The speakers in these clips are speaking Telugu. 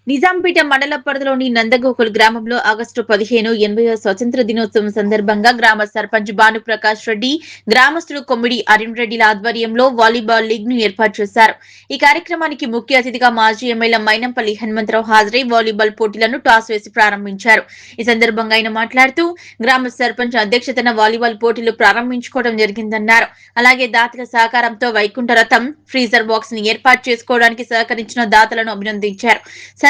నిజాంపేట మండల పరిధిలోని నందగోకుల్ గ్రామంలో ఆగస్టు 15 80వ స్వతంత్ర దినోత్సవం సందర్భంగా గ్రామ సర్పంచ్ భానుప్రకాష్ రెడ్డి, గ్రామస్తులు కొమ్మిడి అరుణ్ రెడ్డిల ఆధ్వర్యంలో వాలీబాల్ లీగ్ ను ఏర్పాటు చేశారు. ఈ కార్యక్రమానికి ముఖ్య అతిథిగా మాజీ ఎమ్మెల్యే మైనంపల్లి హనుమంతరావు హాజరై వాలీబాల్ పోటీలను టాస్ వేసి ప్రారంభించారు. ఈ సందర్భంగా ఆయన మాట్లాడుతూ గ్రామ సర్పంచ్ అధ్యక్షతన వాలీబాల్ పోటీలు ప్రారంభించుకోవడం జరిగిందన్నారు. అలాగే దాతల సహకారంతో వైకుంఠ రథం, ఫ్రీజర్ బాక్స్ ని ఏర్పాటు చేసుకోవడానికి సహకరించిన దాతలను అభినందించారు.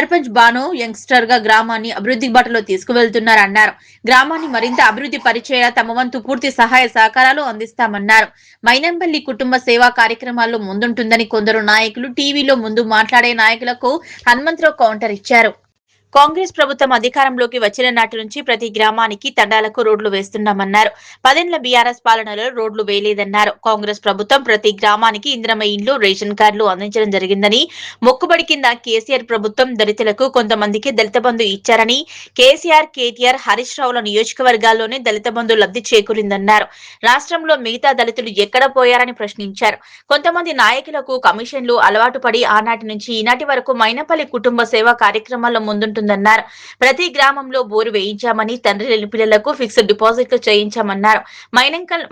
సర్పంచ్ బాను యంగ్స్టర్ గా గ్రామాన్ని అభివృద్ధి బాటలో తీసుకువెళ్తున్నారన్నారు. గ్రామాన్ని మరింత అభివృద్ధి పరిచేలా తమ వంతు పూర్తి సహాయ సహకారాలు అందిస్తామన్నారు. మైనంపల్లి కుటుంబ సేవా కార్యక్రమాల్లో ముందుంటుందని కొందరు నాయకులు టీవీలో ముందు మాట్లాడే నాయకులకు హనుమంతరావు కౌంటర్ ఇచ్చారు. కాంగ్రెస్ ప్రభుత్వం అధికారంలోకి వచ్చిన నాటి నుంచి ప్రతి గ్రామానికి తండాలకు రోడ్లు వేస్తున్నామన్నారు. 10 ఏళ్ల బీఆర్ఎస్ పాలనలో రోడ్లు వేయలేదన్నారు. కాంగ్రెస్ ప్రభుత్వం ప్రతి గ్రామానికి ఇందిరమ్మ ఇండ్లు, రేషన్ కార్డులు అందించడం జరిగిందని, మొక్కుబడి కింద కేసీఆర్ ప్రభుత్వం దళితులకు కొంతమందికి దళిత బంధు ఇచ్చారని, కేసీఆర్, కేటీఆర్, హరీష్ రావుల నియోజకవర్గాల్లోనే దళిత బంధు లబ్ధి చేకూరిందన్నారు. రాష్ట్రంలో మిగతా దళితులు ఎక్కడ పోయారని ప్రశ్నించారు. కొంతమంది నాయకులకు కమిషన్లు అలవాటు పడి ఆనాటి నుంచి ఈనాటి వరకు మైనంపల్లి కుటుంబ సేవా కార్యక్రమాల్లో ముందుంటున్నారు. ప్రతి గ్రామంలో బోరు వేయించామని, తండ్రి లేని పిల్లలకు ఫిక్స్డ్ డిపాజిట్లు చేయించామన్నారు.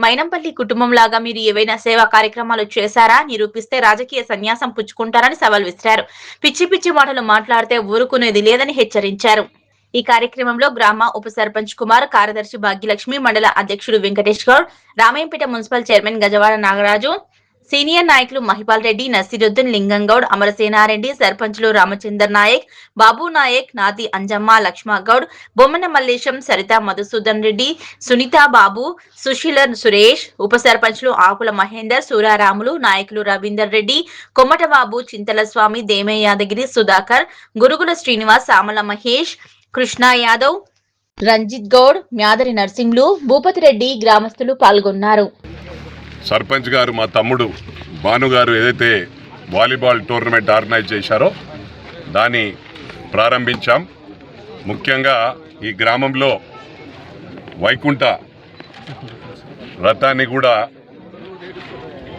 మైనంపల్లి కుటుంబం లాగా మీరు ఏవైనా సేవా కార్యక్రమాలు చేశారా, నిరూపిస్తే రాజకీయ సన్యాసం పుచ్చుకుంటారని సవాల్ విసిరారు. పిచ్చి పిచ్చి మాటలు మాట్లాడితే ఊరుకునేది లేదని హెచ్చరించారు. ఈ కార్యక్రమంలో గ్రామ ఉప సర్పంచ్ కుమార్, కార్యదర్శి భాగ్యలక్ష్మి, మండల అధ్యక్షుడు Venkatesh Goud, Ramayampet municipal chairman Gajawada Nagaraju, senior నాయకులు మహిపాల్ రెడ్డి, నసీరుద్దీన్, లింగంగౌడ్, అమరసేనారెడ్డి, సర్పంచులు రామచందర్ నాయక్, బాబు నాయక్, నాది అంజమ్మ, లక్ష్మగౌడ్, బొమ్మన మల్లేశం, సరిత మధుసూదన్ రెడ్డి, సునీత బాబు, సుశీల సురేష్, ఉప సర్పంచులు ఆకుల మహేందర్, సూరారాములు, నాయకులు రవీందర్ రెడ్డి, కొమ్మట బాబు, చింతల స్వామి, దేమే యాదగిరి, సుధాకర్, గురుగుల శ్రీనివాస్, సామల మహేష్, కృష్ణ యాదవ్, రంజిత్ గౌడ్, మ్యాదరి నర్సింహులు, భూపతి రెడ్డి గ్రామస్తులు పాల్గొన్నారు. సర్పంచ్ గారు మా తమ్ముడు భాను గారు ఏదైతే వాలీబాల్ టోర్నమెంట్ ఆర్గనైజ్ చేశారో దాన్ని ప్రారంభించాం. ముఖ్యంగా ఈ గ్రామంలో వైకుంఠ రథాన్ని కూడా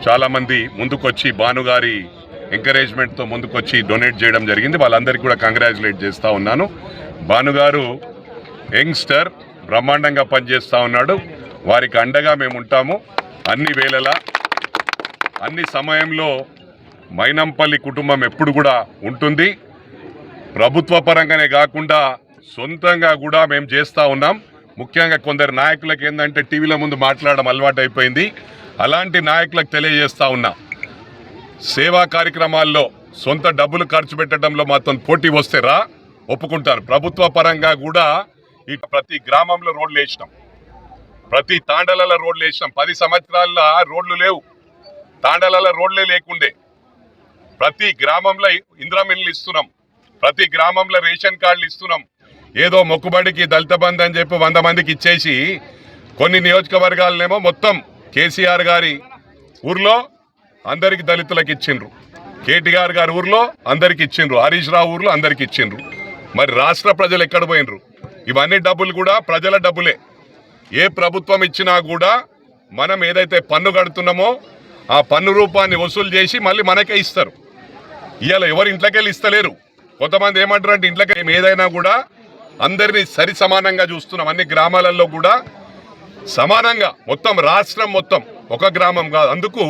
చాలామంది ముందుకొచ్చి భానుగారి ఎంకరేజ్మెంట్తో ముందుకొచ్చి డొనేట్ చేయడం జరిగింది. వాళ్ళందరికీ కూడా కంగ్రాచులేట్ చేస్తూ ఉన్నాను. భానుగారు యంగ్స్టర్, బ్రహ్మాండంగా పనిచేస్తూ ఉన్నాడు. వారికి అండగా మేము ఉంటాము. అన్ని వేళలా, అన్ని సమయంలో మైనంపల్లి కుటుంబం ఎప్పుడు కూడా ఉంటుంది. ప్రభుత్వ పరంగానే కాకుండా సొంతంగా కూడా మేము చేస్తూ ఉన్నాం. ముఖ్యంగా కొందరు నాయకులకు ఏంటంటే టీవీల ముందు మాట్లాడడం అలవాటు అయిపోయింది. అలాంటి నాయకులకు తెలియజేస్తూ ఉన్నా, సేవా కార్యక్రమాల్లో సొంత డబ్బులు ఖర్చు పెట్టడంలో మాత్రం పోటీ వస్తే ఒప్పుకుంటారు. ప్రభుత్వ పరంగా కూడా ఈ ప్రతి గ్రామంలో రోడ్లు వేసినాం, ప్రతి తాండలలో రోడ్లు వేసినాం. 10 సంవత్సరాల రోడ్లు లేవు, తాండలలో రోడ్లే లేకుండే. ప్రతి గ్రామంలో ఇందిరమ్మ ఇల్లు ఇస్తున్నాం, ప్రతి గ్రామంలో రేషన్ కార్డులు ఇస్తున్నాం. ఏదో మొక్కుబడికి దళిత బంధు అని చెప్పి 100 మందికి ఇచ్చేసి కొన్ని నియోజకవర్గాలనేమో మొత్తం కేసీఆర్ గారి ఊర్లో అందరికి దళితులకు ఇచ్చిండ్రు, కేటీఆర్ గారి ఊర్లో అందరికి ఇచ్చిండ్రు, హరీష్ రావు ఊర్లో అందరికి ఇచ్చిండ్రు. మరి రాష్ట్ర ప్రజలు ఎక్కడ పోయినరు? ఇవన్నీ డబ్బులు కూడా ప్రజల డబ్బులే. ఏ ప్రభుత్వం ఇచ్చినా కూడా మనం ఏదైతే పన్ను కడుతున్నామో ఆ పన్ను రూపాన్ని వసూలు చేసి మళ్ళీ మనకే ఇస్తారు. ఇవాళ ఎవరు ఇంట్లోకెళ్ళి ఇస్తలేరు. కొంతమంది ఏమంటారు అంటే ఇంట్లోకి ఏదైనా కూడా అందరినీ సరి సమానంగా చూస్తున్నాం. అన్ని గ్రామాలలో కూడా సమానంగా, మొత్తం రాష్ట్రం మొత్తం, ఒక గ్రామం కాదు. అందుకు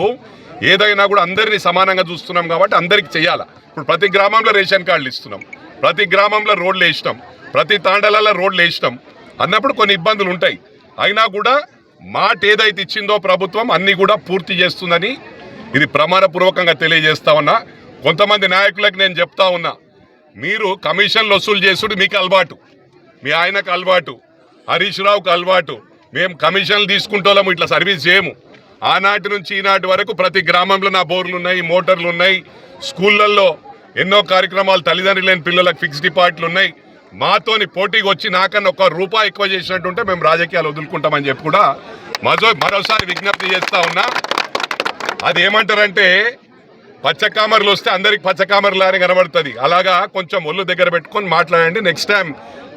ఏదైనా కూడా అందరినీ సమానంగా చూస్తున్నాం కాబట్టి అందరికి చెయ్యాలి. ఇప్పుడు ప్రతి గ్రామంలో రేషన్ కార్డులు ఇస్తున్నాం, ప్రతి గ్రామంలో రోడ్లు వేసినాం, ప్రతి తాండలలో రోడ్లు వేసినాం అన్నప్పుడు కొన్ని ఇబ్బందులు ఉంటాయి. అయినా కూడా మాట ఏదైతే ఇచ్చిందో ప్రభుత్వం అన్ని కూడా పూర్తి చేస్తుందని ఇది ప్రమాణపూర్వకంగా తెలియజేస్తా ఉన్నా. కొంతమంది నాయకులకు నేను చెప్తా ఉన్నా, మీరు కమిషన్లు వసూలు చేసుడు మీకు అలవాటు, మీ ఆయనకు అలవాటు, హరీష్ రావుకు అలవాటు. మేము కమిషన్లు తీసుకుంటాము, ఇట్లా సర్వీస్ చేయము. ఆనాటి నుంచి ఈనాటి వరకు ప్రతి గ్రామంలో నా బోర్లు ఉన్నాయి, మోటార్లు ఉన్నాయి, స్కూళ్ళల్లో ఎన్నో కార్యక్రమాలు, తల్లిదండ్రులు లేని పిల్లలకు ఫిక్స్డ్ డిపాజిట్లు ఉన్నాయి. మాతోని పోటీకి వచ్చి నాకన్నా ₹1 ఎక్కువ చేసినట్టుంటే మేము రాజకీయాలు వదులుకుంటామని చెప్పి కూడా మరోసారి విజ్ఞప్తి చేస్తా ఉన్నా. అది ఏమంటారంటే పచ్చకామర్లు వస్తే అందరికి పచ్చకామర్లానే కనబడుతుంది. అలాగా కొంచెం ఒళ్ళు దగ్గర పెట్టుకొని మాట్లాడండి. నెక్స్ట్ టైం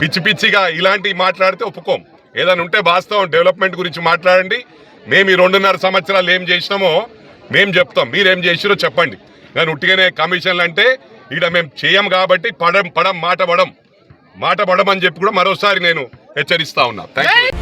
పిచ్చి పిచ్చిగా ఇలాంటివి మాట్లాడితే ఒప్పుకోం. ఏదైనా ఉంటే వాస్తవం డెవలప్మెంట్ గురించి మాట్లాడండి. మేము ఈ 2.5 సంవత్సరాలు ఏం చేసినామో మేము చెప్తాం, మీరేం చేసిరో చెప్పండి. కానీ ఉట్టిగానే కమిషన్లు అంటే ఇక్కడ మేము చేయం కాబట్టి మాట పడం అని చెప్పి కూడా మరోసారి నేను హెచ్చరిస్తా ఉన్నా. Thank you.